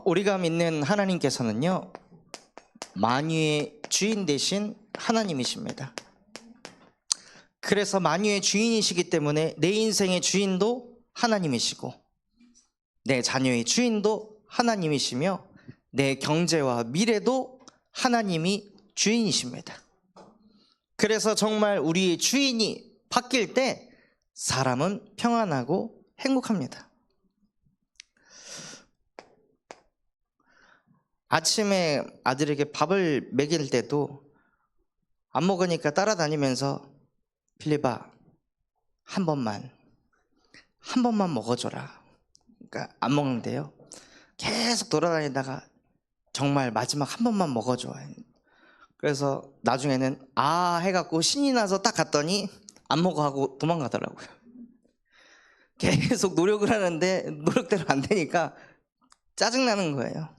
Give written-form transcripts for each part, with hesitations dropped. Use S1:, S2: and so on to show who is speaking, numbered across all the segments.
S1: 우리가 믿는 하나님께서는요, 만유의 주인 되신 하나님이십니다. 그래서 만유의 주인이시기 때문에 내 인생의 주인도 하나님이시고 내 자녀의 주인도 하나님이시며 내 경제와 미래도 하나님이 주인이십니다. 그래서 정말 우리의 주인이 바뀔 때 사람은 평안하고 행복합니다. 아침에 아들에게 밥을 먹일 때도 안 먹으니까 따라다니면서 필리바 한 번만 먹어줘라. 그러니까 안 먹는데요, 계속 돌아다니다가 정말 마지막 한 번만 먹어줘. 그래서 나중에는 해갖고 신이 나서 딱 갔더니 안 먹어 하고 도망가더라고요. 계속 노력을 하는데 노력대로 안 되니까 짜증나는 거예요.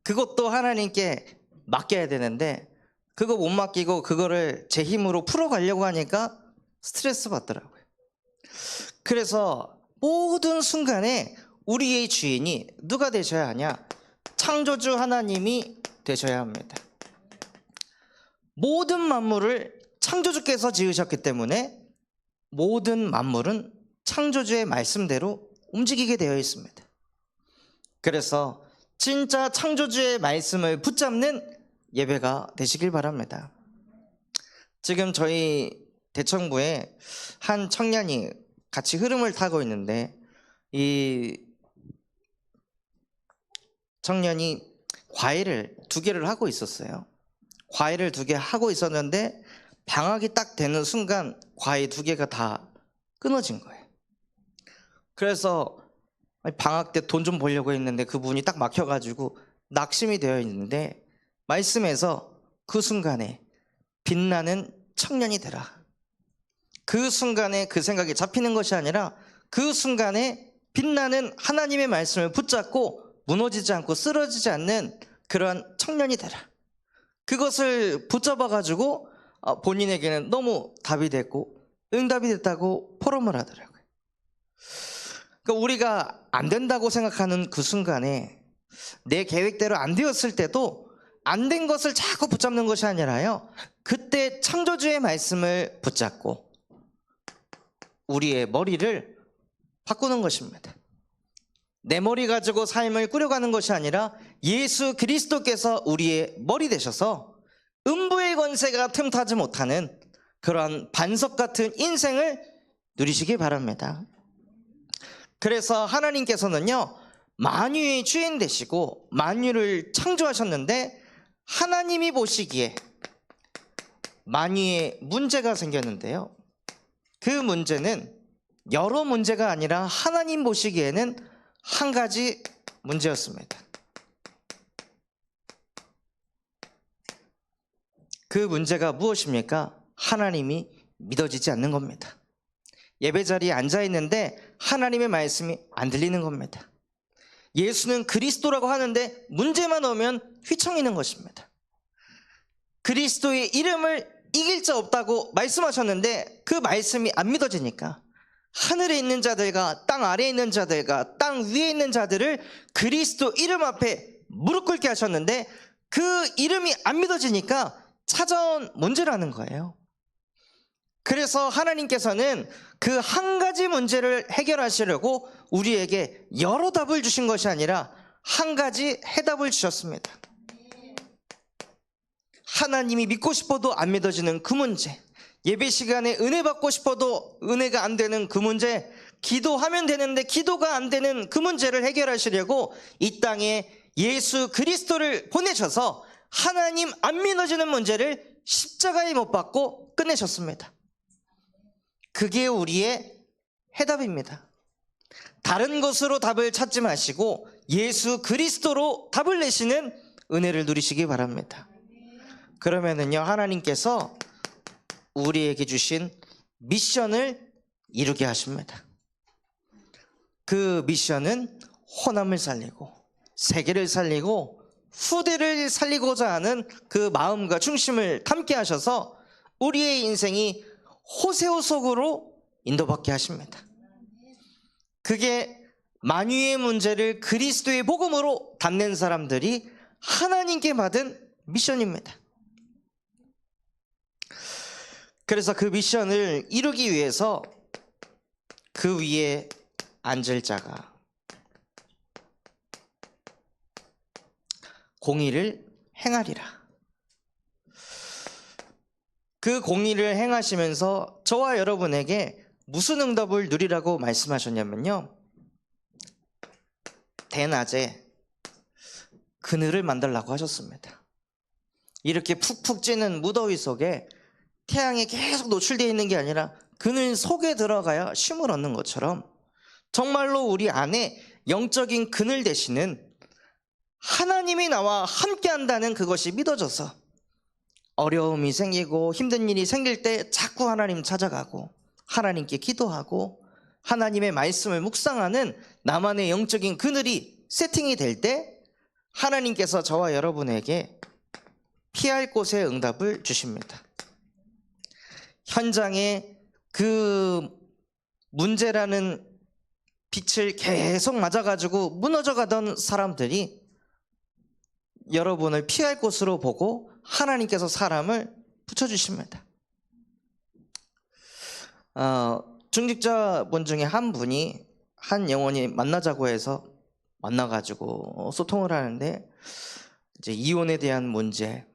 S1: 그것도 하나님께 맡겨야 되는데 그거 못 맡기고 그거를 제 힘으로 풀어가려고 하니까 스트레스 받더라고요. 그래서 모든 순간에 우리의 주인이 누가 되셔야 하냐? 창조주 하나님이 되셔야 합니다. 모든 만물을 창조주께서 지으셨기 때문에 모든 만물은 창조주의 말씀대로 움직이게 되어 있습니다. 그래서 진짜 창조주의 말씀을 붙잡는 예배가 되시길 바랍니다. 지금 저희 대청부에 한 청년이 같이 흐름을 타고 있는데 이 청년이 과외를 2개를 하고 있었어요. 과외를 2개 하고 있었는데 방학이 딱 되는 순간 과외 2개가 다 끊어진 거예요. 그래서 방학 때 돈 좀 벌려고 했는데 그분이 딱 막혀가지고 낙심이 되어 있는데 말씀에서 그 순간에 빛나는 청년이 되라. 그 순간에 그 생각이 잡히는 것이 아니라 그 순간에 빛나는 하나님의 말씀을 붙잡고 무너지지 않고 쓰러지지 않는 그러한 청년이 되라. 그것을 붙잡아가지고 본인에게는 너무 답이 됐고 응답이 됐다고 포럼을 하더라고요. 그러니까 우리가 안 된다고 생각하는 그 순간에 내 계획대로 안 되었을 때도 안 된 것을 자꾸 붙잡는 것이 아니라요, 그때 창조주의 말씀을 붙잡고 우리의 머리를 바꾸는 것입니다. 내 머리 가지고 삶을 꾸려가는 것이 아니라 예수 그리스도께서 우리의 머리 되셔서 음부의 권세가 틈타지 못하는 그러한 반석 같은 인생을 누리시기 바랍니다. 그래서 하나님께서는요, 만유의 주인 되시고 만유를 창조하셨는데 하나님이 보시기에 만유의 문제가 생겼는데요, 그 문제는 여러 문제가 아니라 하나님 보시기에는 한 가지 문제였습니다. 그 문제가 무엇입니까? 하나님이 믿어지지 않는 겁니다. 예배 자리에 앉아 있는데 하나님의 말씀이 안 들리는 겁니다. 예수는 그리스도라고 하는데 문제만 오면 휘청이는 것입니다. 그리스도의 이름을 이길 자 없다고 말씀하셨는데 그 말씀이 안 믿어지니까 하늘에 있는 자들과 땅 아래에 있는 자들과 땅 위에 있는 자들을 그리스도 이름 앞에 무릎 꿇게 하셨는데 그 이름이 안 믿어지니까 찾아온 문제라는 거예요. 그래서 하나님께서는 그 한 가지 문제를 해결하시려고 우리에게 여러 답을 주신 것이 아니라 한 가지 해답을 주셨습니다. 하나님이 믿고 싶어도 안 믿어지는 그 문제, 예배 시간에 은혜 받고 싶어도 은혜가 안 되는 그 문제, 기도하면 되는데 기도가 안 되는 그 문제를 해결하시려고 이 땅에 예수 그리스도를 보내셔서 하나님 안 믿어지는 문제를 십자가에 못 박고 끝내셨습니다. 그게 우리의 해답입니다. 다른 것으로 답을 찾지 마시고 예수 그리스도로 답을 내시는 은혜를 누리시기 바랍니다. 그러면은요, 하나님께서 우리에게 주신 미션을 이루게 하십니다. 그 미션은 호남을 살리고 세계를 살리고 후대를 살리고자 하는 그 마음과 중심을 담게 하셔서 우리의 인생이 호세오 속으로 인도받게 하십니다. 그게 만유의 문제를 그리스도의 복음으로 담는 사람들이 하나님께 받은 미션입니다. 그래서 그 미션을 이루기 위해서 그 위에 앉을 자가 공의를 행하리라. 그 공의를 행하시면서 저와 여러분에게 무슨 응답을 누리라고 말씀하셨냐면요, 대낮에 그늘을 만들라고 하셨습니다. 이렇게 푹푹 찌는 무더위 속에 태양에 계속 노출되어 있는 게 아니라 그늘 속에 들어가야 쉼을 얻는 것처럼 정말로 우리 안에 영적인 그늘 되시는 하나님이 나와 함께 한다는 그것이 믿어져서 어려움이 생기고 힘든 일이 생길 때 자꾸 하나님 찾아가고 하나님께 기도하고 하나님의 말씀을 묵상하는 나만의 영적인 그늘이 세팅이 될 때 하나님께서 저와 여러분에게 피할 곳에 응답을 주십니다. 현장에 그 문제라는 빛을 계속 맞아가지고 무너져 가던 사람들이 여러분을 피할 곳으로 보고 하나님께서 사람을 붙여주십니다. 중직자분 중에 한 분이 한 영혼이 만나자고 해서 만나가지고 소통을 하는데, 이제 이혼에 대한 문제,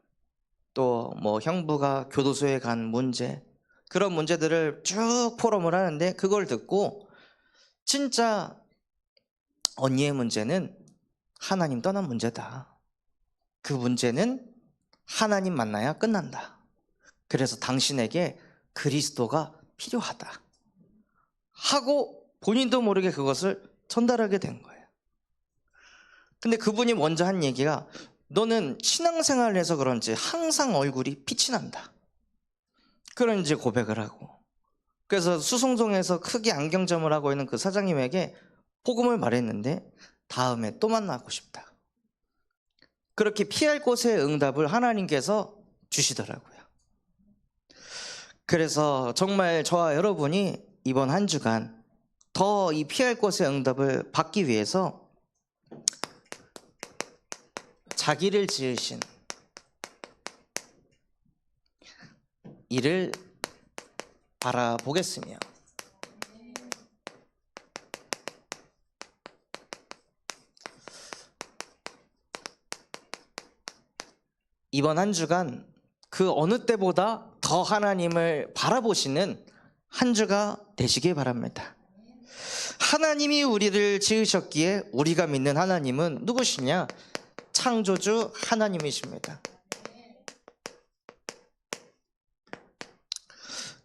S1: 또 뭐 형부가 교도소에 간 문제, 그런 문제들을 쭉 포럼을 하는데, 그걸 듣고 진짜 언니의 문제는 하나님 떠난 문제다. 그 문제는 하나님 만나야 끝난다. 그래서 당신에게 그리스도가 필요하다 하고 본인도 모르게 그것을 전달하게 된 거예요. 근데 그분이 먼저 한 얘기가, 너는 신앙생활을 해서 그런지 항상 얼굴이 빛이 난다, 그런 이제 고백을 하고, 그래서 수송동에서 크게 안경점을 하고 있는 그 사장님에게 복음을 말했는데 다음에 또 만나고 싶다. 그렇게 피할 곳의 응답을 하나님께서 주시더라고요. 그래서 정말 저와 여러분이 이번 한 주간 더 이 피할 곳의 응답을 받기 위해서 자기를 지으신 이를 바라보겠으며 이번 한 주간 그 어느 때보다 더 하나님을 바라보시는 한 주가 되시길 바랍니다. 하나님이 우리를 지으셨기에 우리가 믿는 하나님은 누구시냐? 창조주 하나님이십니다.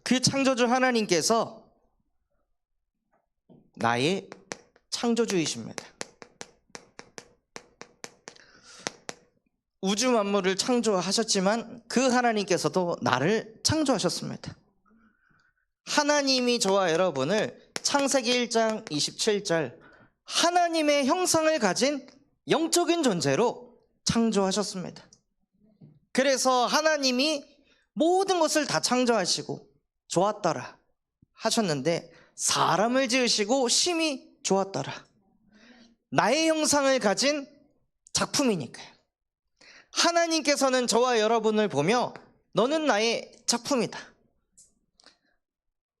S1: 그 창조주 하나님께서 나의 창조주이십니다. 우주 만물을 창조하셨지만 그 하나님께서도 나를 창조하셨습니다. 하나님이 저와 여러분을 창세기 1장 27절 하나님의 형상을 가진 영적인 존재로 창조하셨습니다. 그래서 하나님이 모든 것을 다 창조하시고 좋았더라 하셨는데, 사람을 지으시고 심히 좋았더라. 나의 형상을 가진 작품이니까요. 하나님께서는 저와 여러분을 보며 너는 나의 작품이다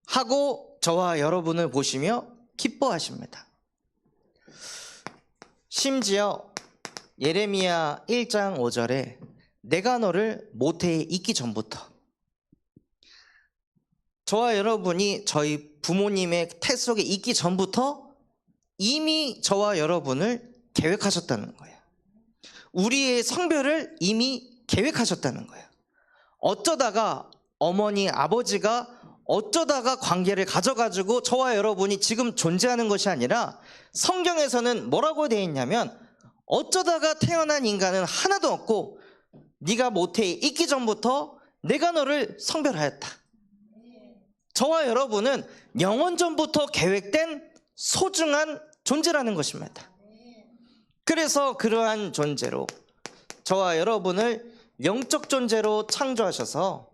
S1: 하고 저와 여러분을 보시며 기뻐하십니다. 심지어 예레미야 1장 5절에 내가 너를 모태에 있기 전부터, 저와 여러분이 저희 부모님의 태 속에 있기 전부터 이미 저와 여러분을 계획하셨다는 거예요. 우리의 성별을 이미 계획하셨다는 거예요. 어쩌다가 어머니, 아버지가 어쩌다가 관계를 가져가지고 저와 여러분이 지금 존재하는 것이 아니라, 성경에서는 뭐라고 되어 있냐면 어쩌다가 태어난 인간은 하나도 없고 네가 모태에 있기 전부터 내가 너를 성별하였다. 저와 여러분은 영원 전부터 계획된 소중한 존재라는 것입니다. 그래서 그러한 존재로 저와 여러분을 영적 존재로 창조하셔서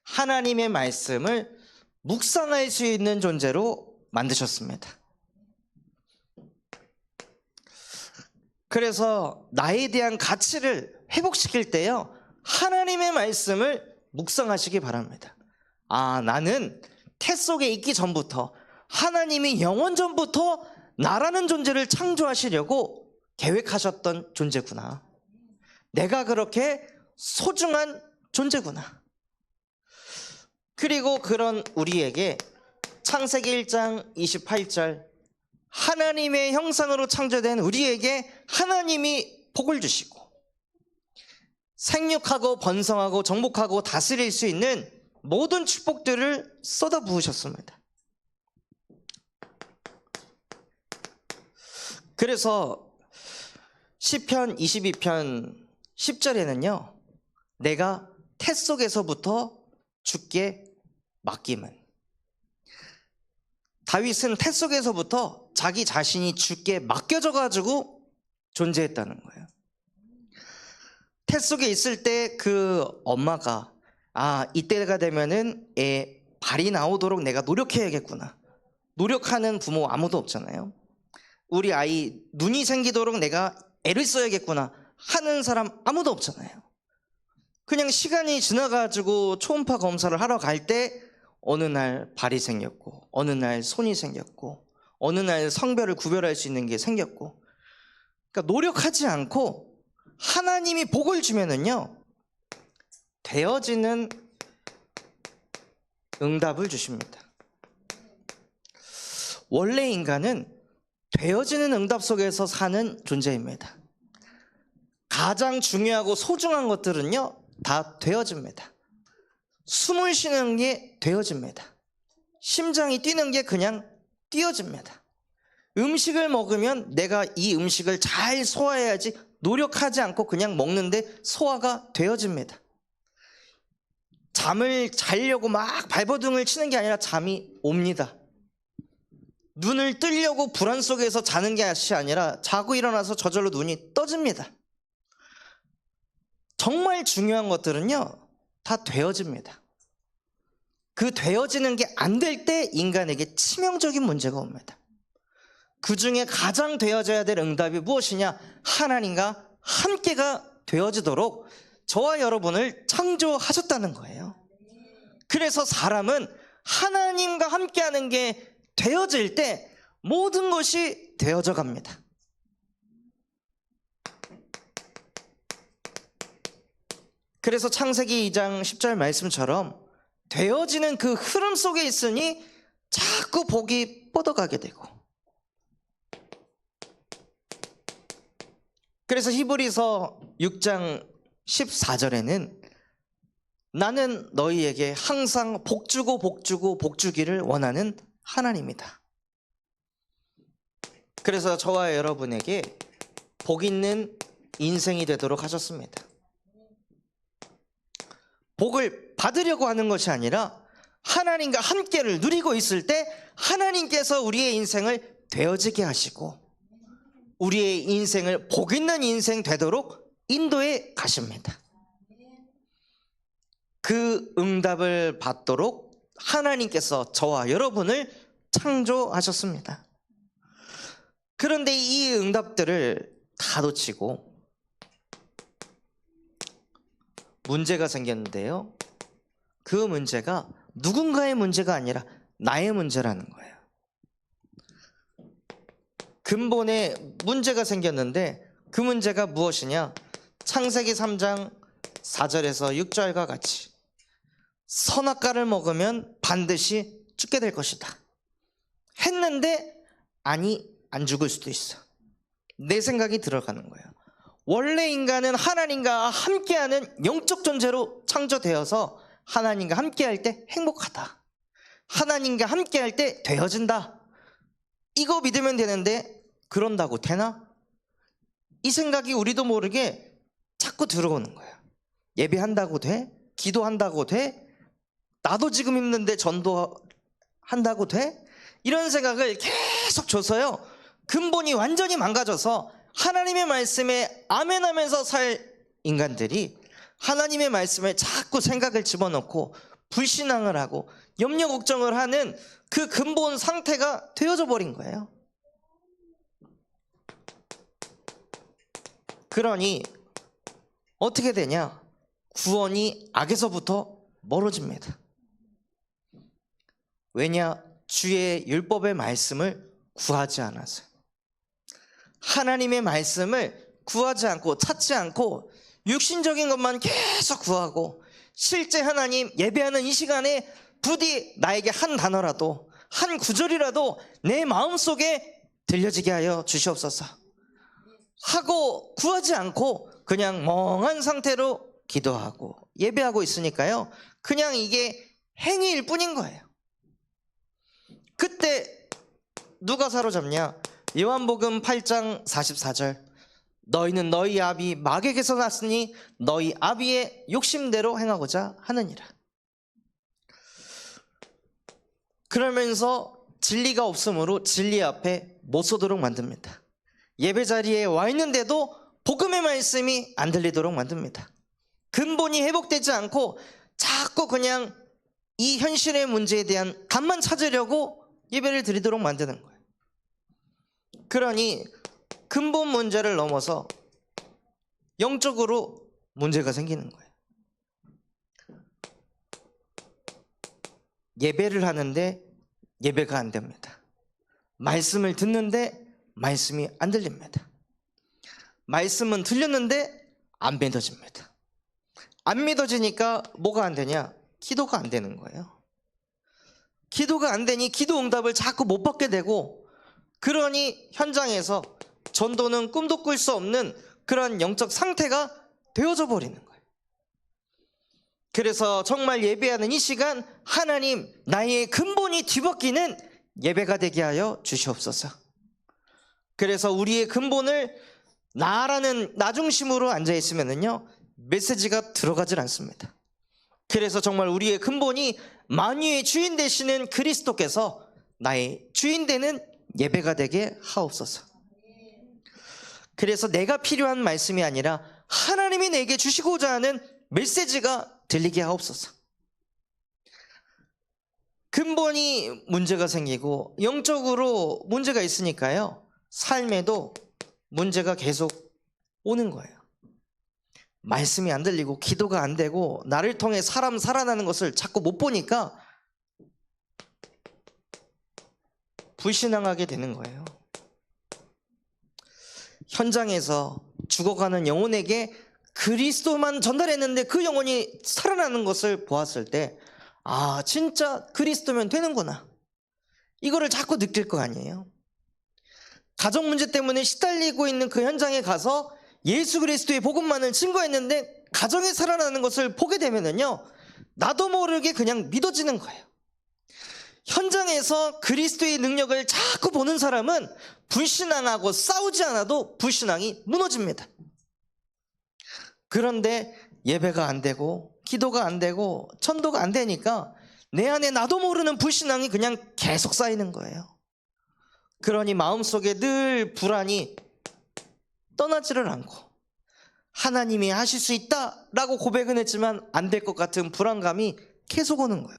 S1: 하나님의 말씀을 묵상할 수 있는 존재로 만드셨습니다. 그래서 나에 대한 가치를 회복시킬 때요, 하나님의 말씀을 묵상하시기 바랍니다. 아, 나는 태 속에 있기 전부터 하나님이 영원 전부터 나라는 존재를 창조하시려고 계획하셨던 존재구나. 내가 그렇게 소중한 존재구나. 그리고 그런 우리에게 창세기 1장 28절, 하나님의 형상으로 창조된 우리에게 하나님이 복을 주시고 생육하고 번성하고 정복하고 다스릴 수 있는 모든 축복들을 쏟아 부으셨습니다. 그래서 시편 22편 10절에는요, 내가 태 속에서부터 주께 맡김은, 다윗은 태 속에서부터 자기 자신이 주께 맡겨져 가지고 존재했다는 거예요. 태 속에 있을 때 그 엄마가, 아, 이때가 되면은 애 발이 나오도록 내가 노력해야겠구나. 노력하는 부모 아무도 없잖아요. 우리 아이 눈이 생기도록 내가 애를 써야겠구나 하는 사람 아무도 없잖아요. 그냥 시간이 지나가지고 초음파 검사를 하러 갈 때 어느 날 발이 생겼고, 어느 날 손이 생겼고, 어느 날 성별을 구별할 수 있는 게 생겼고, 그러니까 노력하지 않고 하나님이 복을 주면은요, 되어지는 응답을 주십니다. 원래 인간은 되어지는 응답 속에서 사는 존재입니다. 가장 중요하고 소중한 것들은요, 다 되어집니다. 숨을 쉬는 게 되어집니다. 심장이 뛰는 게 그냥 뛰어집니다. 음식을 먹으면 내가 이 음식을 잘 소화해야지 노력하지 않고 그냥 먹는데 소화가 되어집니다. 잠을 자려고 막 발버둥을 치는 게 아니라 잠이 옵니다. 눈을 뜨려고 불안 속에서 자는 게 아니라 자고 일어나서 저절로 눈이 떠집니다. 정말 중요한 것들은요, 다 되어집니다. 그 되어지는 게 안 될 때 인간에게 치명적인 문제가 옵니다. 그 중에 가장 되어져야 될 응답이 무엇이냐? 하나님과 함께가 되어지도록 저와 여러분을 창조하셨다는 거예요. 그래서 사람은 하나님과 함께하는 게 되어질 때 모든 것이 되어져 갑니다. 그래서 창세기 2장 10절 말씀처럼 되어지는 그 흐름 속에 있으니 자꾸 복이 뻗어가게 되고, 그래서 히브리서 6장 14절에는 나는 너희에게 항상 복주고 복주고 복주기를 원하는 하나님이다. 그래서 저와 여러분에게 복 있는 인생이 되도록 하셨습니다. 복을 받으려고 하는 것이 아니라 하나님과 함께를 누리고 있을 때 하나님께서 우리의 인생을 되어지게 하시고 우리의 인생을 복 있는 인생 되도록 인도해 가십니다. 그 응답을 받도록 하나님께서 저와 여러분을 창조하셨습니다. 그런데 이 응답들을 다 놓치고 문제가 생겼는데요, 그 문제가 누군가의 문제가 아니라 나의 문제라는 거예요. 근본에 문제가 생겼는데 그 문제가 무엇이냐? 창세기 3장 4절에서 6절과 같이 선악과를 먹으면 반드시 죽게 될 것이다 했는데, 아니, 안 죽을 수도 있어. 내 생각이 들어가는 거예요. 원래 인간은 하나님과 함께하는 영적 존재로 창조되어서 하나님과 함께할 때 행복하다, 하나님과 함께할 때 되어진다, 이거 믿으면 되는데 그런다고 되나? 이 생각이 우리도 모르게 자꾸 들어오는 거예요. 예배한다고 돼? 기도한다고 돼? 나도 지금 힘든데 전도한다고 돼? 이런 생각을 계속 줘서요, 근본이 완전히 망가져서 하나님의 말씀에 아멘하면서 살 인간들이 하나님의 말씀에 자꾸 생각을 집어넣고 불신앙을 하고 염려 걱정을 하는 그 근본 상태가 되어져 버린 거예요. 그러니 어떻게 되냐? 구원이 악에서부터 멀어집니다. 왜냐? 주의 율법의 말씀을 구하지 않아서. 하나님의 말씀을 구하지 않고 찾지 않고 육신적인 것만 계속 구하고, 실제 하나님 예배하는 이 시간에 부디 나에게 한 단어라도, 한 구절이라도 내 마음속에 들려지게 하여 주시옵소서 하고 구하지 않고 그냥 멍한 상태로 기도하고 예배하고 있으니까요, 그냥 이게 행위일 뿐인 거예요. 그때 누가 사로잡냐? 요한복음 8장 44절, 너희는 너희 아비 마귀에게서 났으니 너희 아비의 욕심대로 행하고자 하느니라. 그러면서 진리가 없으므로 진리 앞에 못 서도록 만듭니다. 예배 자리에 와 있는데도 복음의 말씀이 안 들리도록 만듭니다. 근본이 회복되지 않고 자꾸 그냥 이 현실의 문제에 대한 답만 찾으려고 예배를 드리도록 만드는 거예요. 그러니 근본 문제를 넘어서 영적으로 문제가 생기는 거예요. 예배를 하는데 예배가 안 됩니다. 말씀을 듣는데 말씀이 안 들립니다. 말씀은 들렸는데 안 믿어집니다. 안 믿어지니까 뭐가 안 되냐? 기도가 안 되는 거예요. 기도가 안 되니 기도 응답을 자꾸 못 받게 되고, 그러니 현장에서 전도는 꿈도 꿀 수 없는 그런 영적 상태가 되어져 버리는 거예요. 그래서 정말 예배하는 이 시간, 하나님 나의 근본이 뒤바뀌는 예배가 되게 하여 주시옵소서. 그래서 우리의 근본을 나라는 나 중심으로 앉아 있으면은요, 메시지가 들어가질 않습니다. 그래서 정말 우리의 근본이 만유의 주인 되시는 그리스도께서 나의 주인 되는 예배가 되게 하옵소서. 그래서 내가 필요한 말씀이 아니라 하나님이 내게 주시고자 하는 메시지가 들리게 하옵소서. 근본이 문제가 생기고 영적으로 문제가 있으니까요, 삶에도 문제가 계속 오는 거예요. 말씀이 안 들리고 기도가 안 되고 나를 통해 사람 살아나는 것을 자꾸 못 보니까 불신앙하게 되는 거예요. 현장에서 죽어가는 영혼에게 그리스도만 전달했는데 그 영혼이 살아나는 것을 보았을 때, 아, 진짜 그리스도면 되는구나, 이거를 자꾸 느낄 거 아니에요. 가정 문제 때문에 시달리고 있는 그 현장에 가서 예수 그리스도의 복음만을 증거했는데 가정이 살아나는 것을 보게 되면은요, 나도 모르게 그냥 믿어지는 거예요. 현장에서 그리스도의 능력을 자꾸 보는 사람은 불신앙하고 싸우지 않아도 불신앙이 무너집니다. 그런데 예배가 안 되고 기도가 안 되고 전도가 안 되니까 내 안에 나도 모르는 불신앙이 그냥 계속 쌓이는 거예요. 그러니 마음속에 늘 불안이 떠나지를 않고, 하나님이 하실 수 있다라고 고백은 했지만 안 될 것 같은 불안감이 계속 오는 거예요.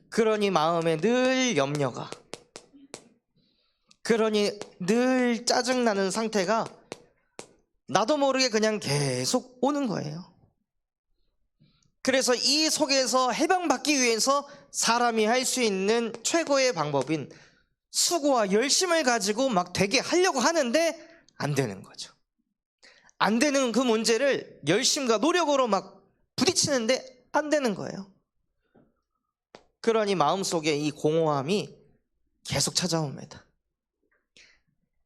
S1: 그러니 마음에 늘 염려가, 그러니 늘 짜증나는 상태가 나도 모르게 그냥 계속 오는 거예요. 그래서 이 속에서 해방받기 위해서 사람이 할 수 있는 최고의 방법인 수고와 열심을 가지고 막 되게 하려고 하는데 안 되는 거죠. 안 되는 그 문제를 열심과 노력으로 막 부딪히는데 안 되는 거예요. 그러니 마음속에 이 공허함이 계속 찾아옵니다.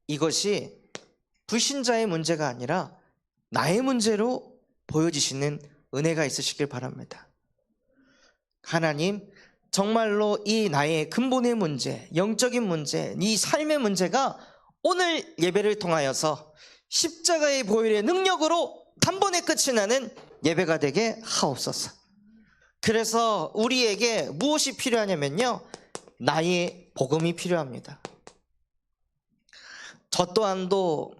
S1: 이것이 불신자의 문제가 아니라 나의 문제로 보여지시는 은혜가 있으시길 바랍니다. 하나님, 정말로 이 나의 근본의 문제, 영적인 문제, 이 삶의 문제가 오늘 예배를 통하여서 십자가의 보혈의 능력으로 단번에 끝이 나는 예배가 되게 하옵소서. 그래서 우리에게 무엇이 필요하냐면요, 나의 복음이 필요합니다. 저 또한도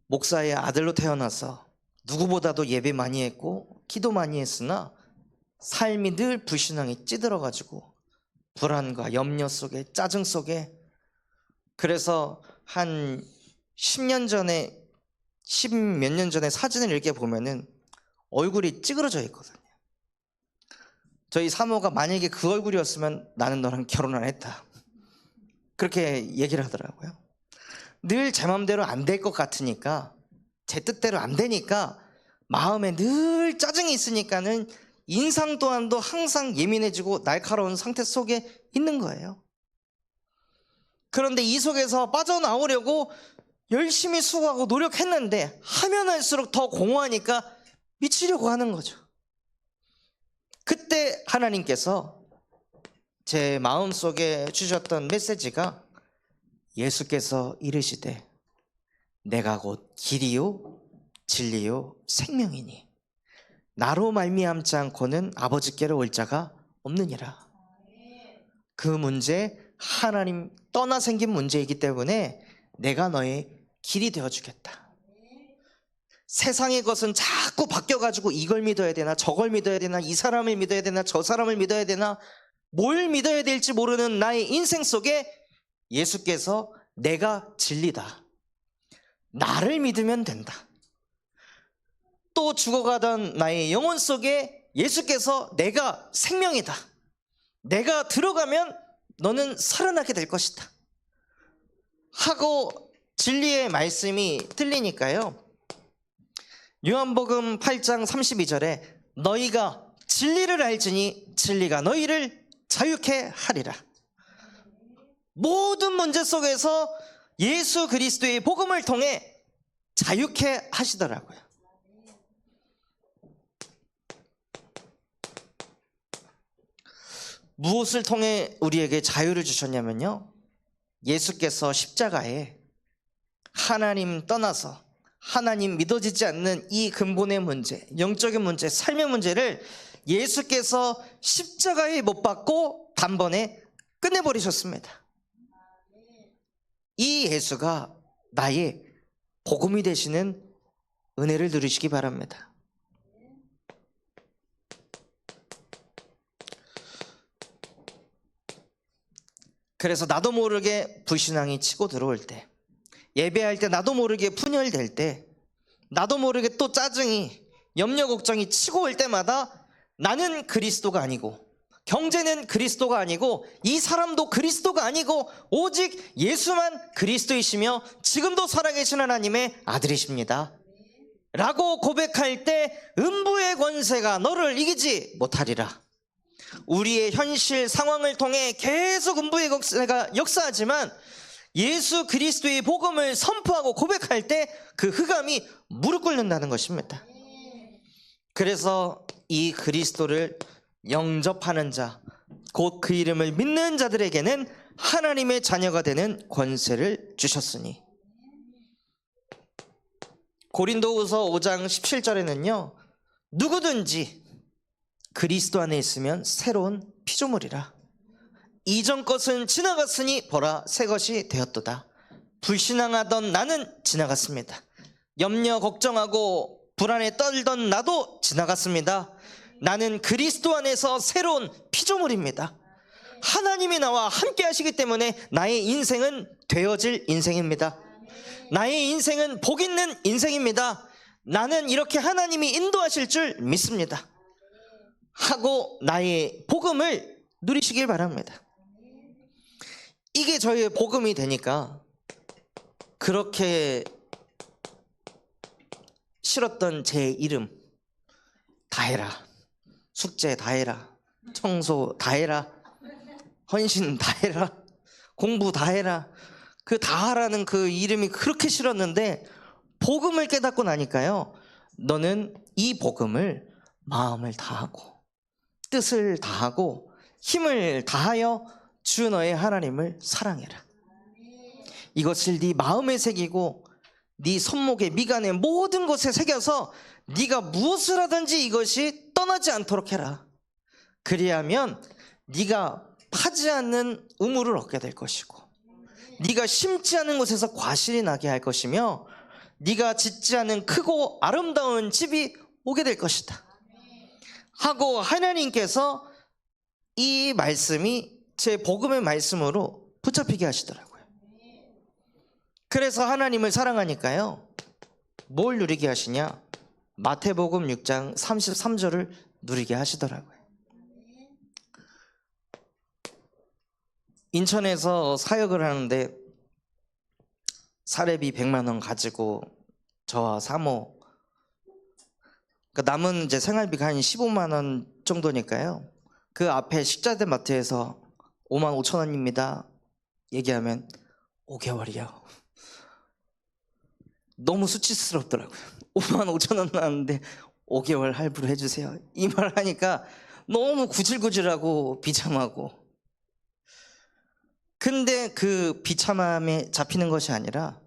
S1: 목사의 아들로 태어나서 누구보다도 예배 많이 했고 기도 많이 했으나 삶이 늘 불신앙이 찌들어가지고 불안과 염려 속에, 짜증 속에, 그래서 한 10년 전에 10몇 년 전에 사진을 이렇게 보면은 얼굴이 찌그러져 있거든요. 저희 사모가 만약에 그 얼굴이었으면 나는 너랑 결혼 안 했다, 그렇게 얘기를 하더라고요. 늘 제 마음대로 안 될 것 같으니까, 제 뜻대로 안 되니까 마음에 늘 짜증이 있으니까는 인상 또한도 항상 예민해지고 날카로운 상태 속에 있는 거예요. 그런데 이 속에서 빠져나오려고 열심히 수고하고 노력했는데 하면 할수록 더 공허하니까 미치려고 하는 거죠. 그때 하나님께서 제 마음속에 주셨던 메시지가, 예수께서 이르시되 내가 곧 길이요 진리요 생명이니 나로 말미암지 않고는 아버지께로 올 자가 없느니라. 그 문제, 하나님 떠나 생긴 문제이기 때문에 내가 너의 길이 되어주겠다. 세상의 것은 자꾸 바뀌어가지고 이걸 믿어야 되나 저걸 믿어야 되나, 이 사람을 믿어야 되나 저 사람을 믿어야 되나, 뭘 믿어야 될지 모르는 나의 인생 속에 예수께서 내가 진리다, 나를 믿으면 된다. 또 죽어가던 나의 영혼 속에 예수께서 내가 생명이다, 내가 들어가면 너는 살아나게 될 것이다 하고 진리의 말씀이 들리니까요, 요한복음 8장 32절에 너희가 진리를 알지니 진리가 너희를 자유케 하리라. 모든 문제 속에서 예수 그리스도의 복음을 통해 자유케 하시더라고요. 무엇을 통해 우리에게 자유를 주셨냐면요, 예수께서 십자가에 하나님 떠나서 하나님 믿어지지 않는 이 근본의 문제, 영적인 문제, 삶의 문제를 예수께서 십자가에 못 박고 단번에 끝내버리셨습니다. 이 예수가 나의 복음이 되시는 은혜를 누리시기 바랍니다. 그래서 나도 모르게 불신앙이 치고 들어올 때, 예배할 때 나도 모르게 분열될 때, 나도 모르게 또 짜증이, 염려 걱정이 치고 올 때마다 나는 그리스도가 아니고, 경제는 그리스도가 아니고, 이 사람도 그리스도가 아니고 오직 예수만 그리스도이시며 지금도 살아계신 하나님의 아들이십니다 라고 고백할 때 음부의 권세가 너를 이기지 못하리라. 우리의 현실 상황을 통해 계속 음부의 권세가 역사하지만 예수 그리스도의 복음을 선포하고 고백할 때 그 흑암이 무릎 꿇는다는 것입니다. 그래서 이 그리스도를 영접하는 자, 곧 그 이름을 믿는 자들에게는 하나님의 자녀가 되는 권세를 주셨으니, 고린도후서 5장 17절에는요 누구든지 그리스도 안에 있으면 새로운 피조물이라, 이전 것은 지나갔으니 보라 새 것이 되었도다. 불신앙하던 나는 지나갔습니다. 염려 걱정하고 불안에 떨던 나도 지나갔습니다. 나는 그리스도 안에서 새로운 피조물입니다. 하나님이 나와 함께 하시기 때문에 나의 인생은 되어질 인생입니다. 나의 인생은 복 있는 인생입니다. 나는 이렇게 하나님이 인도하실 줄 믿습니다 하고 나의 복음을 누리시길 바랍니다. 이게 저희의 복음이 되니까 그렇게 싫었던 제 이름 다 해라, 숙제 다 해라, 청소 다 해라, 헌신 다 해라, 공부 다 해라, 그 다 하라는 그 이름이 그렇게 싫었는데 복음을 깨닫고 나니까요, 너는 이 복음을 마음을 다하고 뜻을 다하고 힘을 다하여 주 너의 하나님을 사랑해라. 이것을 네 마음에 새기고 네 손목에 미간에 모든 곳에 새겨서 네가 무엇을 하든지 이것이 떠나지 않도록 해라. 그리하면 네가 파지 않는 우물을 얻게 될 것이고, 네가 심지 않은 곳에서 과실이 나게 할 것이며, 네가 짓지 않은 크고 아름다운 집이 오게 될 것이다 하고 하나님께서 이 말씀이 제 복음의 말씀으로 붙잡히게 하시더라고요. 그래서 하나님을 사랑하니까요, 뭘 누리게 하시냐? 마태복음 6장 33절을 누리게 하시더라고요. 인천에서 사역을 하는데 사례비 100만 원 가지고 저와 사모, 남은 이제 생활비가 한 15만 원 정도니까요, 그 앞에 식자재 마트에서 5만 5천 원입니다 얘기하면 5개월이요. 너무 수치스럽더라고요. 5만 5천 원 나왔는데 5개월 할부로 해주세요, 이 말 하니까 너무 구질구질하고 비참하고. 근데 그 비참함에 잡히는 것이 아니라,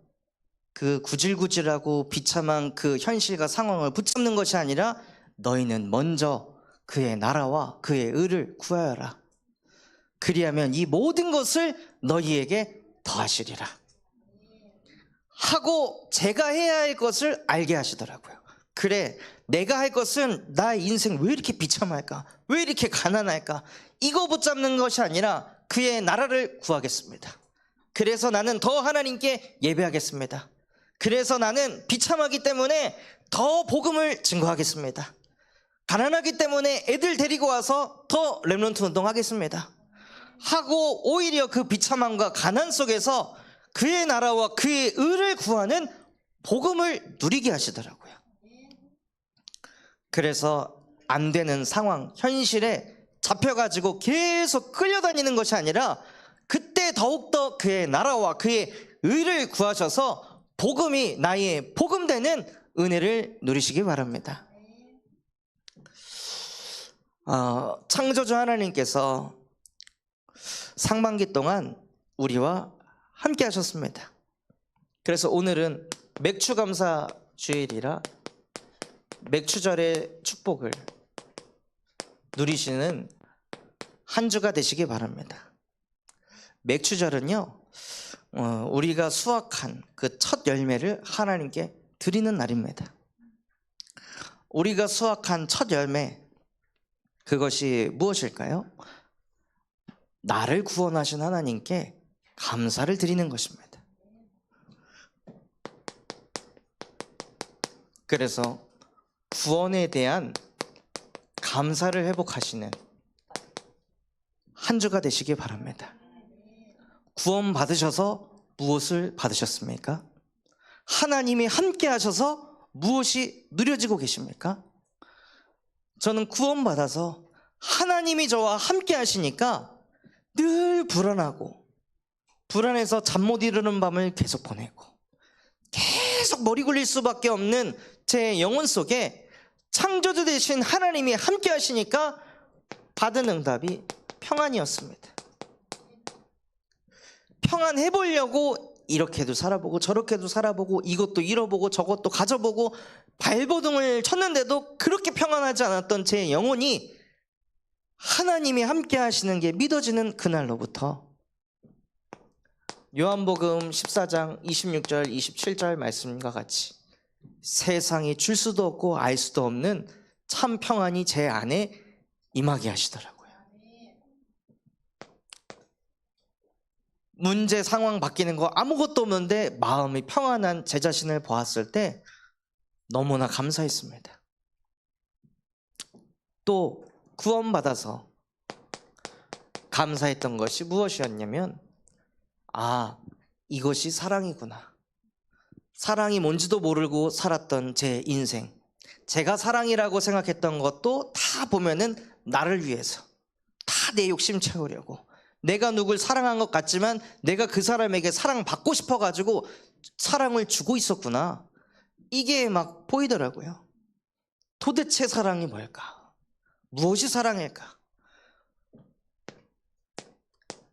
S1: 그 구질구질하고 비참한 그 현실과 상황을 붙잡는 것이 아니라, 너희는 먼저 그의 나라와 그의 의를 구하여라. 그리하면 이 모든 것을 너희에게 더하시리라 하고 제가 해야 할 것을 알게 하시더라고요. 그래, 내가 할 것은 나의 인생 왜 이렇게 비참할까? 왜 이렇게 가난할까? 이거 붙잡는 것이 아니라 그의 나라를 구하겠습니다. 그래서 나는 더 하나님께 예배하겠습니다. 그래서 나는 비참하기 때문에 더 복음을 증거하겠습니다. 가난하기 때문에 애들 데리고 와서 더 렘넌트 운동하겠습니다 하고, 오히려 그 비참함과 가난 속에서 그의 나라와 그의 의를 구하는 복음을 누리게 하시더라고요. 그래서 안 되는 상황, 현실에 잡혀가지고 계속 끌려다니는 것이 아니라, 그때 더욱더 그의 나라와 그의 의를 구하셔서 복음이 나의 복음되는 은혜를 누리시기 바랍니다. 창조주 하나님께서 상반기 동안 우리와 함께 하셨습니다. 그래서 오늘은 맥주감사 주일이라 맥주절의 축복을 누리시는 한 주가 되시기 바랍니다. 맥주절은요, 우리가 수확한 그 첫 열매를 하나님께 드리는 날입니다. 우리가 수확한 첫 열매, 그것이 무엇일까요? 나를 구원하신 하나님께 감사를 드리는 것입니다. 그래서 구원에 대한 감사를 회복하시는 한 주가 되시기 바랍니다. 구원 받으셔서 무엇을 받으셨습니까? 하나님이 함께 하셔서 무엇이 누려지고 계십니까? 저는 구원 받아서 하나님이 저와 함께 하시니까 늘 불안해서 잠 못 이루는 밤을 계속 보내고, 계속 머리 굴릴 수밖에 없는 제 영혼 속에 창조주 되신 하나님이 함께 하시니까 받은 응답이 평안이었습니다. 평안해 보려고 이렇게도 살아보고 저렇게도 살아보고 이것도 잃어보고 저것도 가져보고 발버둥을 쳤는데도 그렇게 평안하지 않았던 제 영혼이 하나님이 함께 하시는 게 믿어지는 그날로부터 요한복음 14장 26절 27절 말씀과 같이 세상이 줄 수도 없고 알 수도 없는 참 평안이 제 안에 임하게 하시더라고요. 문제 상황 바뀌는 거 아무것도 없는데 마음이 평안한 제 자신을 보았을 때 너무나 감사했습니다. 또 구원받아서 감사했던 것이 무엇이었냐면, 이것이 사랑이구나. 사랑이 뭔지도 모르고 살았던 제 인생, 제가 사랑이라고 생각했던 것도 다 보면은 나를 위해서, 다 내 욕심 채우려고, 내가 누굴 사랑한 것 같지만 내가 그 사람에게 사랑받고 싶어가지고 사랑을 주고 있었구나. 이게 막 보이더라고요. 도대체 사랑이 뭘까? 무엇이 사랑일까?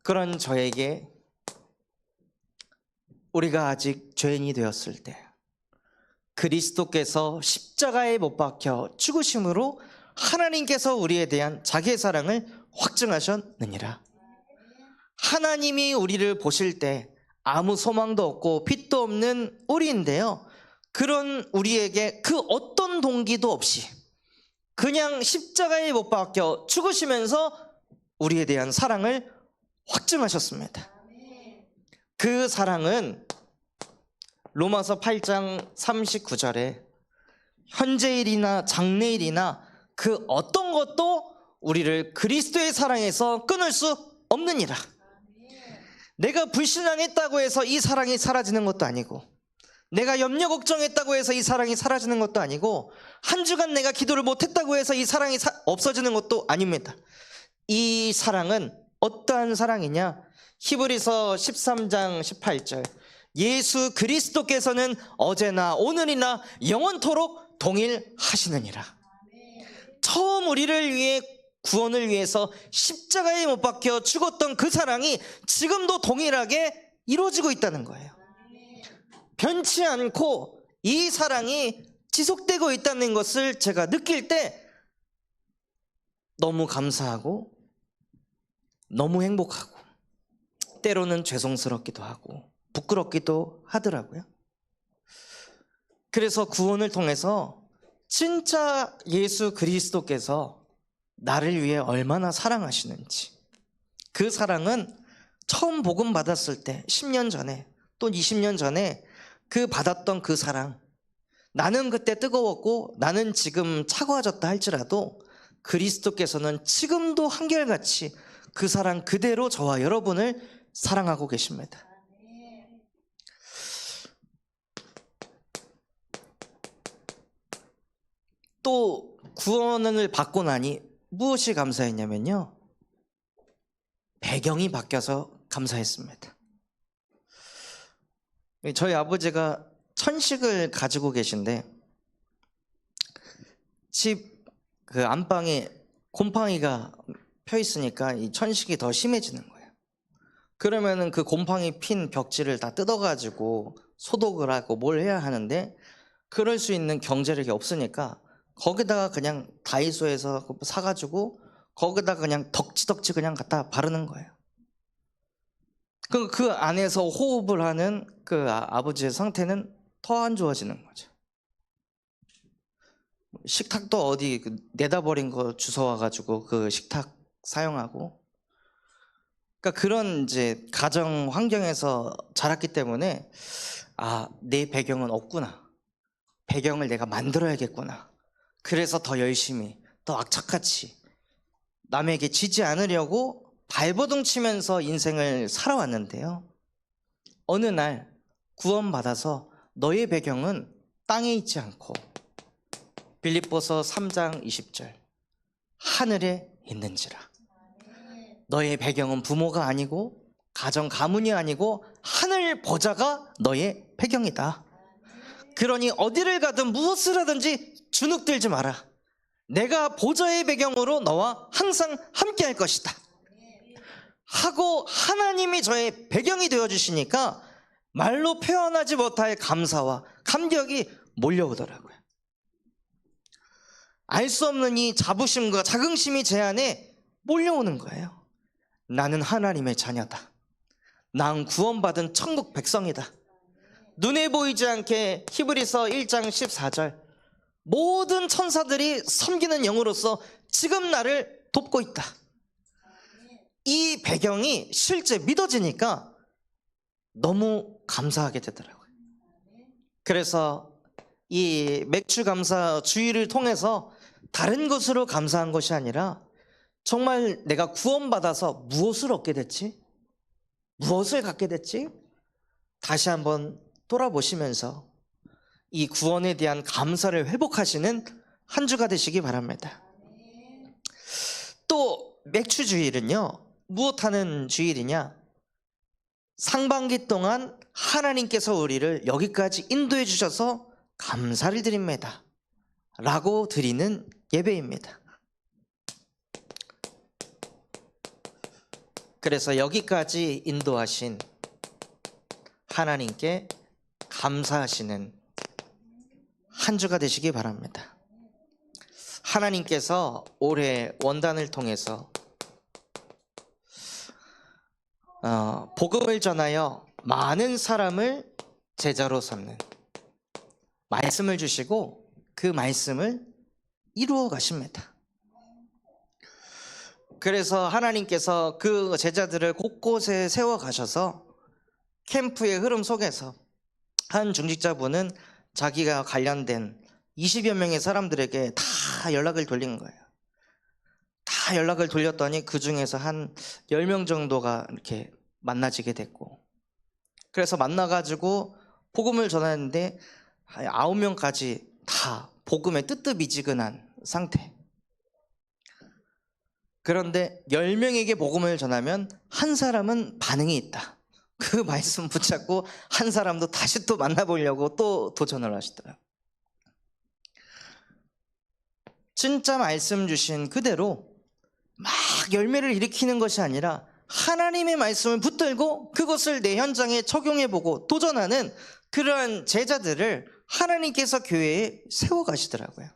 S1: 그런 저에게 우리가 아직 죄인이 되었을 때 그리스도께서 십자가에 못 박혀 죽으심으로 하나님께서 우리에 대한 자기의 사랑을 확증하셨느니라. 하나님이 우리를 보실 때 아무 소망도 없고 빛도 없는 우리인데요, 그런 우리에게 그 어떤 동기도 없이 그냥 십자가에 못 박혀 죽으시면서 우리에 대한 사랑을 확증하셨습니다. 그 사랑은 로마서 8장 39절에 현재일이나 장래일이나 그 어떤 것도 우리를 그리스도의 사랑에서 끊을 수 없느니라. 내가 불신앙했다고 해서 이 사랑이 사라지는 것도 아니고, 내가 염려 걱정했다고 해서 이 사랑이 사라지는 것도 아니고, 한 주간 내가 기도를 못했다고 해서 이 사랑이 없어지는 것도 아닙니다. 이 사랑은 어떠한 사랑이냐? 히브리서 13장 18절, 예수 그리스도께서는 어제나 오늘이나 영원토록 동일하시느니라. 처음 우리를 위해, 구원을 위해서 십자가에 못 박혀 죽었던 그 사랑이 지금도 동일하게 이루어지고 있다는 거예요. 변치 않고 이 사랑이 지속되고 있다는 것을 제가 느낄 때 너무 감사하고 너무 행복하고 때로는 죄송스럽기도 하고 부끄럽기도 하더라고요. 그래서 구원을 통해서 진짜 예수 그리스도께서 나를 위해 얼마나 사랑하시는지, 그 사랑은 처음 복음 받았을 때 10년 전에 또 20년 전에 그 받았던 그 사랑, 나는 그때 뜨거웠고 나는 지금 차가워졌다 할지라도 그리스도께서는 지금도 한결같이 그 사랑 그대로 저와 여러분을 사랑하고 계십니다. 또 구원을 받고 나니 무엇이 감사했냐면요, 배경이 바뀌어서 감사했습니다. 저희 아버지가 천식을 가지고 계신데 집 그 안방에 곰팡이가 펴 있으니까 이 천식이 더 심해지는 거예요. 그러면은 그 곰팡이 핀 벽지를 다 뜯어가지고 소독을 하고 뭘 해야 하는데, 그럴 수 있는 경제력이 없으니까 거기다가 그냥 다이소에서 사가지고 거기다 그냥 덕지덕지 그냥 갖다 바르는 거예요. 그 안에서 호흡을 하는 그 아버지의 상태는 더 안 좋아지는 거죠. 식탁도 어디 내다 버린 거 주워와가지고 그 식탁 사용하고, 그러니까 그런 이제 가정 환경에서 자랐기 때문에 내 배경은 없구나, 배경을 내가 만들어야겠구나. 그래서 더 열심히, 더 악착같이 남에게 지지 않으려고 발버둥 치면서 인생을 살아왔는데요, 어느 날 구원받아서 너의 배경은 땅에 있지 않고, 빌립보서 3장 20절, 하늘에 있는지라. 너의 배경은 부모가 아니고 가정 가문이 아니고 하늘 보좌가 너의 배경이다. 그러니 어디를 가든 무엇을 하든지 주눅들지 마라. 내가 보좌의 배경으로 너와 항상 함께 할 것이다 하고 하나님이 저의 배경이 되어주시니까 말로 표현하지 못할 감사와 감격이 몰려오더라고요. 알 수 없는 이 자부심과 자긍심이 제 안에 몰려오는 거예요. 나는 하나님의 자녀다. 난 구원받은 천국 백성이다. 눈에 보이지 않게 히브리서 1장 14절, 모든 천사들이 섬기는 영으로서 지금 나를 돕고 있다. 이 배경이 실제 믿어지니까 너무 감사하게 되더라고요. 그래서 이 맥주 감사 주의를 통해서 다른 것으로 감사한 것이 아니라, 정말 내가 구원받아서 무엇을 얻게 됐지? 무엇을 갖게 됐지? 다시 한번 돌아보시면서 이 구원에 대한 감사를 회복하시는 한 주가 되시기 바랍니다. 또 맥주 주일은요, 무엇하는 주일이냐? 상반기 동안 하나님께서 우리를 여기까지 인도해 주셔서 감사를 드립니다 라고 드리는 예배입니다. 그래서 여기까지 인도하신 하나님께 감사하시는 한 주가 되시기 바랍니다. 하나님께서 올해 원단을 통해서 복음을 전하여 많은 사람을 제자로 삼는 말씀을 주시고 그 말씀을 이루어 가십니다. 그래서 하나님께서 그 제자들을 곳곳에 세워 가셔서 캠프의 흐름 속에서 한 중직자분은 자기가 관련된 20여 명의 사람들에게 다 연락을 돌린 거예요. 다 연락을 돌렸더니 그 중에서 한 10명 정도가 이렇게 만나지게 됐고, 그래서 만나가지고 복음을 전하는데 9명까지 다 복음에 뜨뜻미지근한 상태. 그런데 10명에게 복음을 전하면 한 사람은 반응이 있다. 그 말씀 붙잡고 한 사람도 다시 또 만나보려고 또 도전을 하시더라고요. 진짜 말씀 주신 그대로 막 열매를 일으키는 것이 아니라 하나님의 말씀을 붙들고 그것을 내 현장에 적용해보고 도전하는 그러한 제자들을 하나님께서 교회에 세워가시더라고요.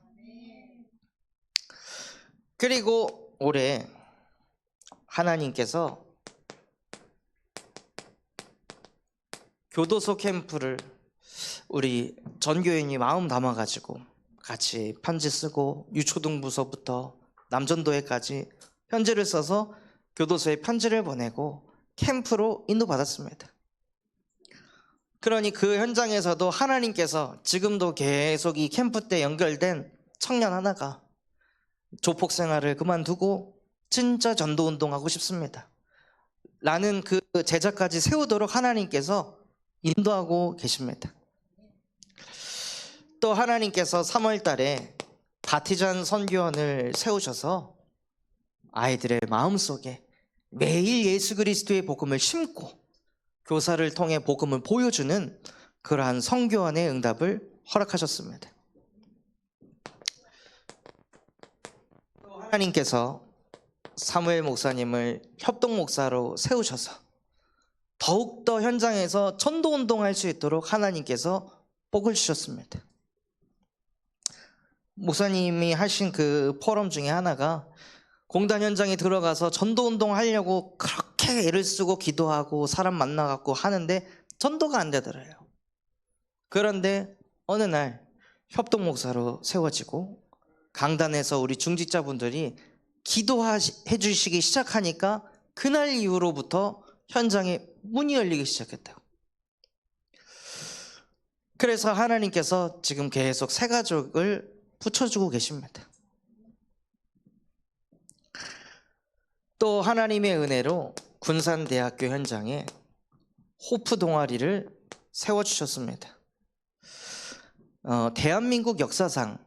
S1: 그리고 올해 하나님께서 교도소 캠프를 우리 전교인이 마음 담아가지고 같이 편지 쓰고 유초등부서부터 남전도회까지 편지를 써서 교도소에 편지를 보내고 캠프로 인도받았습니다. 그러니 그 현장에서도 하나님께서 지금도 계속 이 캠프 때 연결된 청년 하나가 조폭 생활을 그만두고 진짜 전도운동하고 싶습니다 라는 그 제자까지 세우도록 하나님께서 인도하고 계십니다. 또 하나님께서 3월 달에 바티잔 선교원을 세우셔서 아이들의 마음속에 매일 예수 그리스도의 복음을 심고 교사를 통해 복음을 보여주는 그러한 선교원의 응답을 허락하셨습니다. 또 하나님께서 사무엘 목사님을 협동 목사로 세우셔서 더욱더 현장에서 전도운동할 수 있도록 하나님께서 복을 주셨습니다. 목사님이 하신 그 포럼 중에 하나가 공단 현장에 들어가서 전도운동 하려고 그렇게 애를 쓰고 기도하고 사람 만나갖고 하는데 전도가 안 되더래요. 그런데 어느 날 협동 목사로 세워지고 강단에서 우리 중직자분들이 기도해 주시기 시작하니까 그날 이후로부터 현장에 문이 열리기 시작했다고. 그래서 하나님께서 지금 계속 새 가족을 붙여주고 계십니다. 또 하나님의 은혜로 군산대학교 현장에 호프 동아리를 세워주셨습니다. 대한민국 역사상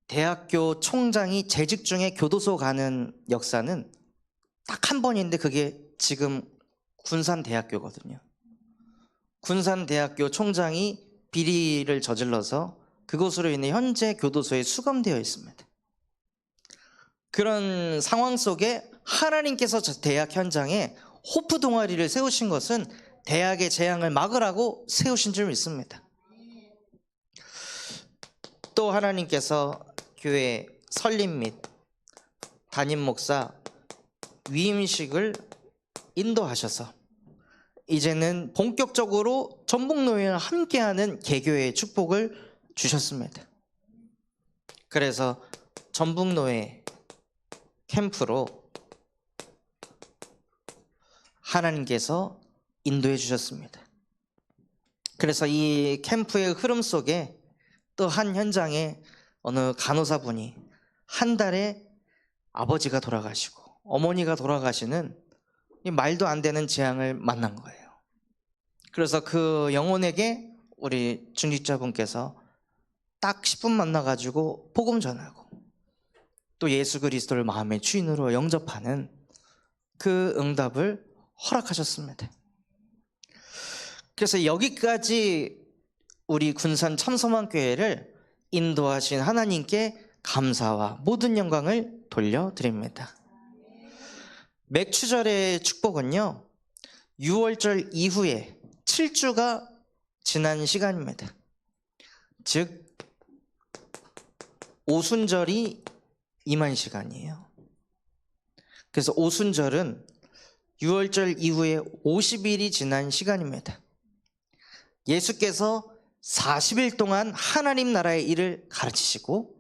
S1: 대학교 총장이 재직 중에 교도소 가는 역사는 딱 한 번인데 그게 지금 군산대학교거든요. 군산대학교 총장이 비리를 저질러서 그것으로 인해 현재 교도소에 수감되어 있습니다. 그런 상황 속에 하나님께서 저 대학 현장에 호프 동아리를 세우신 것은 대학의 재앙을 막으라고 세우신 줄 믿습니다. 또 하나님께서 교회 설립 및 담임 목사 위임식을 인도하셔서 이제는 본격적으로 전북노회와 함께하는 개교의 축복을 주셨습니다. 그래서 전북노회 캠프로 하나님께서 인도해 주셨습니다. 그래서 이 캠프의 흐름 속에 또 한 현장에 어느 간호사분이 한 달에 아버지가 돌아가시고 어머니가 돌아가시는 말도 안 되는 재앙을 만난 거예요. 그래서 그 영혼에게 우리 중직자분께서 딱 10분 만나가지고 복음 전하고 또 예수 그리스도를 마음의 주인으로 영접하는 그 응답을 허락하셨습니다. 그래서 여기까지 우리 군산 참소망교회를 인도하신 하나님께 감사와 모든 영광을 돌려드립니다. 맥추절의 축복은요 6월절 이후에 7주가 지난 시간입니다. 즉 오순절이 임한 시간이에요. 그래서 오순절은 6월절 이후에 50일이 지난 시간입니다. 예수께서 40일 동안 하나님 나라의 일을 가르치시고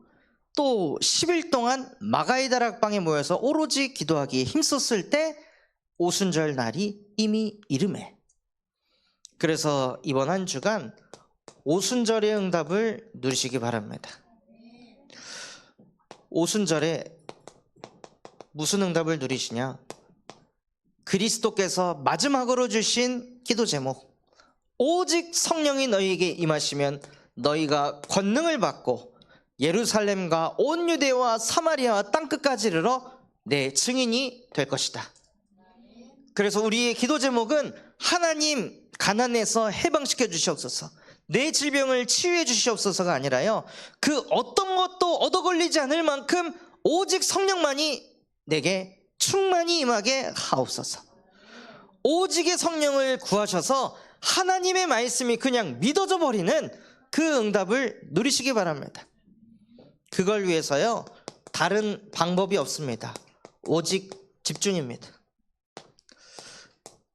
S1: 또 10일 동안 마가의 다락방에 모여서 오로지 기도하기에 힘썼을 때 오순절 날이 이미 이름해. 그래서 이번 한 주간 오순절의 응답을 누리시기 바랍니다. 오순절에 무슨 응답을 누리시냐? 그리스도께서 마지막으로 주신 기도 제목, 오직 성령이 너희에게 임하시면 너희가 권능을 받고 예루살렘과 온 유대와 사마리아와 땅끝까지 이르러 내 증인이 될 것이다. 그래서 우리의 기도 제목은 하나님 가난에서 해방시켜 주시옵소서, 내 질병을 치유해 주시옵소서가 아니라요, 그 어떤 것도 얻어 걸리지 않을 만큼 오직 성령만이 내게 충만히 임하게 하옵소서. 오직의 성령을 구하셔서 하나님의 말씀이 그냥 믿어져 버리는 그 응답을 누리시기 바랍니다. 그걸 위해서요, 다른 방법이 없습니다. 오직 집중입니다.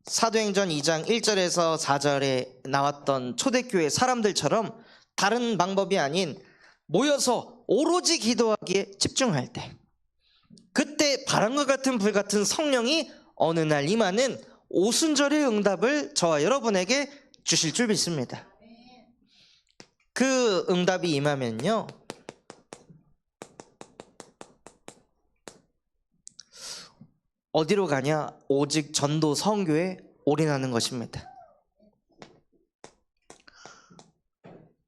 S1: 사도행전 2장 1절에서 4절에 나왔던 초대교회 사람들처럼 다른 방법이 아닌 모여서 오로지 기도하기에 집중할 때, 그때 바람과 같은 불 같은 성령이 어느 날 임하는 오순절의 응답을 저와 여러분에게 주실 줄 믿습니다. 그 응답이 임하면요, 어디로 가냐? 오직 전도 선교에 올인하는 것입니다.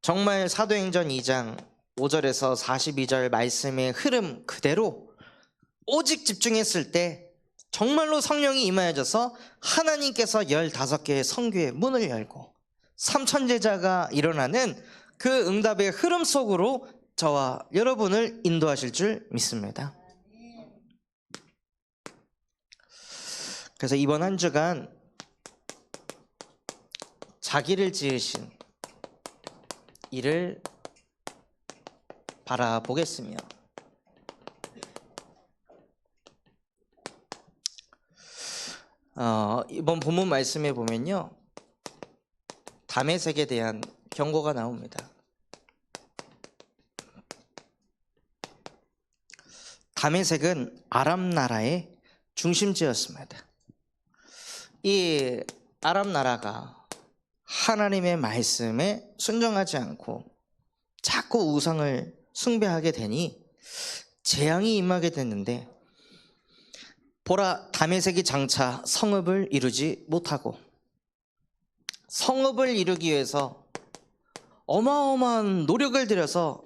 S1: 정말 사도행전 2장 5절에서 42절 말씀의 흐름 그대로 오직 집중했을 때 정말로 성령이 임하여져서 하나님께서 15개의 선교의 문을 열고 3천 제자가 일어나는 그 응답의 흐름 속으로 저와 여러분을 인도하실 줄 믿습니다. 그래서 이번 한 주간 자기를 지으신 이를 바라보겠으며, 이번 본문 말씀에 보면요, 다메섹에 대한 경고가 나옵니다. 다메섹은 아람 나라의 중심지였습니다. 이 아람 나라가 하나님의 말씀에 순종하지 않고 자꾸 우상을 숭배하게 되니 재앙이 임하게 됐는데, 보라, 다메섹이 장차 성읍을 이루지 못하고, 성읍을 이루기 위해서 어마어마한 노력을 들여서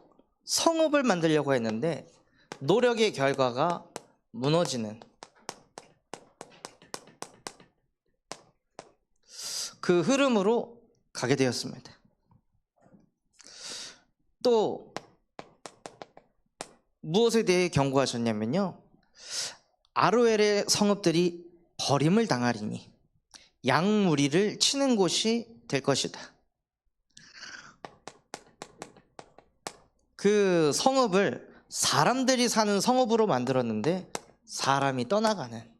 S1: 성읍을 만들려고 했는데 노력의 결과가 무너지는 그 흐름으로 가게 되었습니다. 또 무엇에 대해 경고하셨냐면요, 아로엘의 성읍들이 버림을 당하리니 양무리를 치는 곳이 될 것이다. 그 성읍을 사람들이 사는 성읍으로 만들었는데 사람이 떠나가는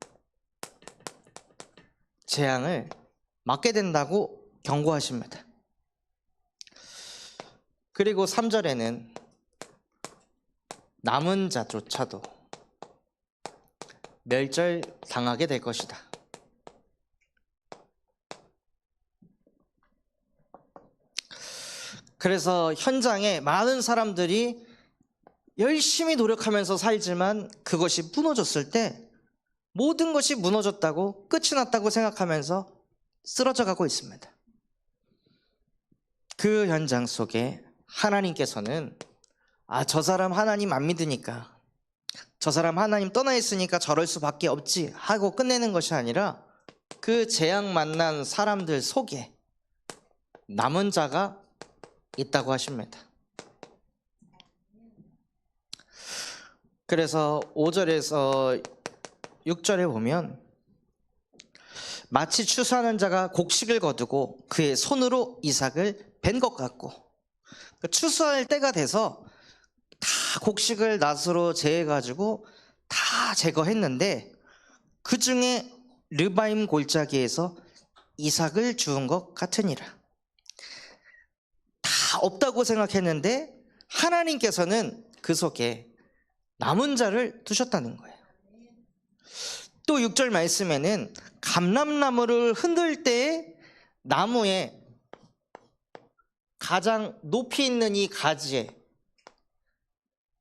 S1: 재앙을 맞게 된다고 경고하십니다. 그리고 3절에는 남은 자조차도 멸절당하게 될 것이다. 그래서 현장에 많은 사람들이 열심히 노력하면서 살지만 그것이 무너졌을 때 모든 것이 무너졌다고, 끝이 났다고 생각하면서 쓰러져 가고 있습니다. 그 현장 속에 하나님께서는 저 사람 하나님 안 믿으니까, 저 사람 하나님 떠나 있으니까 저럴 수밖에 없지 하고 끝내는 것이 아니라 그 재앙 만난 사람들 속에 남은 자가 있다고 하십니다. 그래서 5절에서 6절에 보면 마치 추수하는 자가 곡식을 거두고 그의 손으로 이삭을 벤 것 같고, 추수할 때가 돼서 다 곡식을 낫으로 재해가지고 다 제거했는데 그 중에 르바임 골짜기에서 이삭을 주운 것 같으니라. 다 없다고 생각했는데 하나님께서는 그 속에 남은 자를 두셨다는 거예요. 또 6절 말씀에는 감람나무를 흔들 때에 나무에 가장 높이 있는 이 가지에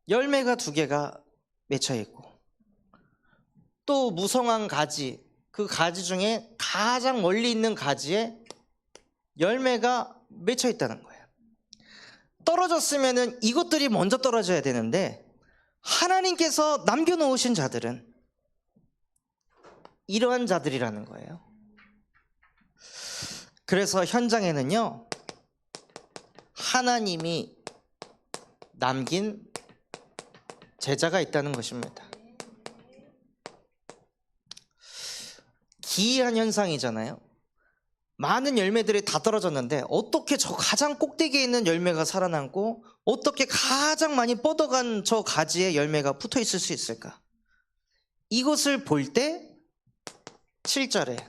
S1: 열매가 2개가 맺혀 있고, 또 무성한 가지, 그 가지 중에 가장 멀리 있는 가지에 열매가 맺혀 있다는 거예요. 떨어졌으면은 이것들이 먼저 떨어져야 되는데 하나님께서 남겨놓으신 자들은 이러한 자들이라는 거예요. 그래서 현장에는요, 하나님이 남긴 제자가 있다는 것입니다. 기이한 현상이잖아요. 많은 열매들이 다 떨어졌는데 어떻게 저 가장 꼭대기에 있는 열매가 살아남고 어떻게 가장 많이 뻗어간 저 가지에 열매가 붙어 있을 수 있을까? 이것을 볼 때 7절에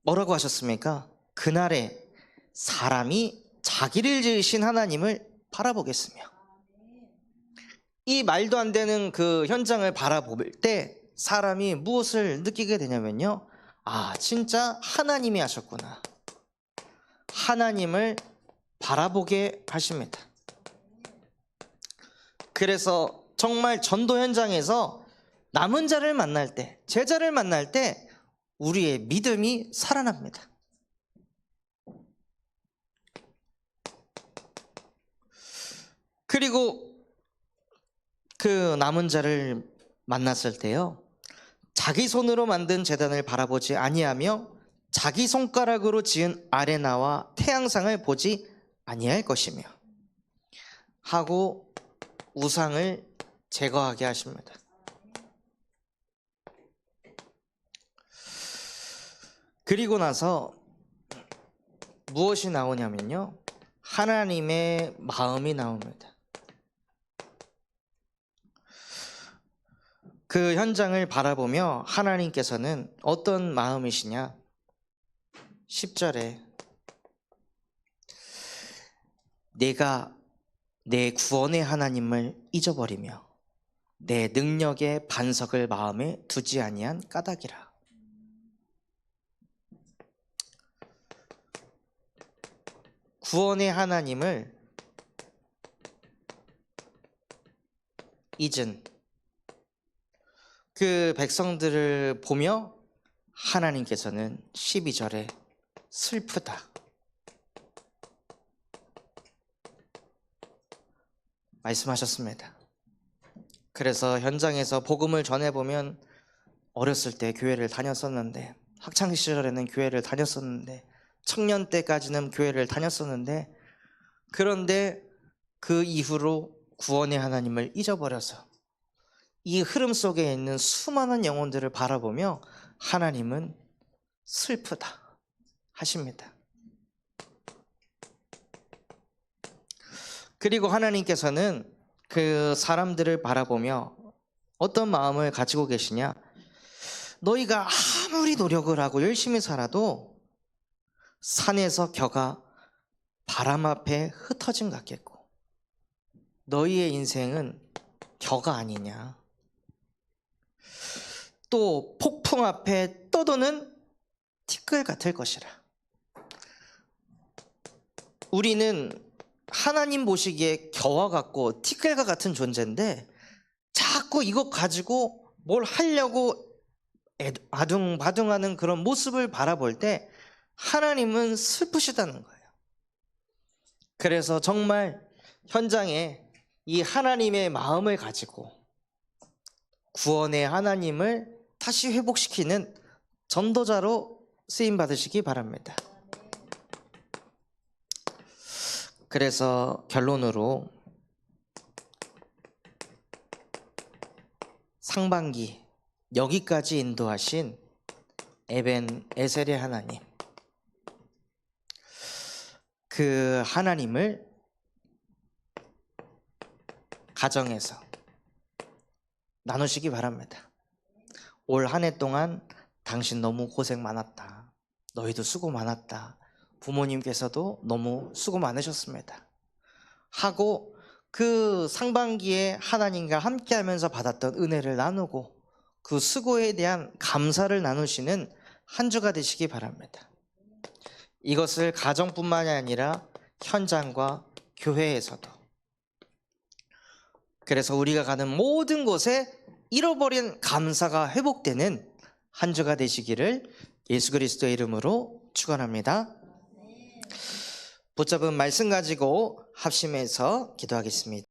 S1: 뭐라고 하셨습니까? 그날에 사람이 자기를 지으신 하나님을 바라보겠으며. 이 말도 안 되는 그 현장을 바라볼 때 사람이 무엇을 느끼게 되냐면요, 아, 진짜 하나님이 하셨구나. 하나님을 바라보게 하십니다. 그래서 정말 전도 현장에서 남은 자를 만날 때, 제자를 만날 때 우리의 믿음이 살아납니다. 그리고 그 남은 자를 만났을 때요, 자기 손으로 만든 제단을 바라보지 아니하며 자기 손가락으로 지은 아레나와 태양상을 보지 아니할 것이며 하고 우상을 제거하게 하십니다. 그리고 나서 무엇이 나오냐면요, 하나님의 마음이 나옵니다. 그 현장을 바라보며 하나님께서는 어떤 마음이시냐? 10절에 내가 내 구원의 하나님을 잊어버리며 내 능력의 반석을 마음에 두지 아니한 까닭이라. 구원의 하나님을 잊은 그 백성들을 보며 하나님께서는 12절에 슬프다. 말씀하셨습니다. 그래서 현장에서 복음을 전해보면 어렸을 때 교회를 다녔었는데, 학창시절에는 교회를 다녔었는데, 청년 때까지는 교회를 다녔었는데, 그런데 그 이후로 구원의 하나님을 잊어버려서 이 흐름 속에 있는 수많은 영혼들을 바라보며 하나님은 슬프다 하십니다. 그리고 하나님께서는 그 사람들을 바라보며 어떤 마음을 가지고 계시냐? 너희가 아무리 노력을 하고 열심히 살아도 산에서 겨가 바람 앞에 흩어진 것 같겠고 너희의 인생은 겨가 아니냐? 또 폭풍 앞에 떠도는 티끌 같을 것이라. 우리는 하나님 보시기에 겨와 같고 티끌과 같은 존재인데 자꾸 이것 가지고 뭘 하려고 아둥바둥하는 그런 모습을 바라볼 때 하나님은 슬프시다는 거예요. 그래서 정말 현장에 이 하나님의 마음을 가지고 구원의 하나님을 다시 회복시키는 전도자로 쓰임 받으시기 바랍니다. 그래서 결론으로 상반기 여기까지 인도하신 에벤 에셀의 하나님, 그 하나님을 가정에서 나누시기 바랍니다. 올 한 해 동안 당신 너무 고생 많았다, 너희도 수고 많았다, 부모님께서도 너무 수고 많으셨습니다 하고 그 상반기에 하나님과 함께 하면서 받았던 은혜를 나누고 그 수고에 대한 감사를 나누시는 한 주가 되시기 바랍니다. 이것을 가정뿐만이 아니라 현장과 교회에서도. 그래서 우리가 가는 모든 곳에 잃어버린 감사가 회복되는 한 주가 되시기를 예수 그리스도의 이름으로 축원합니다. 붙잡은 말씀 가지고 합심해서 기도하겠습니다.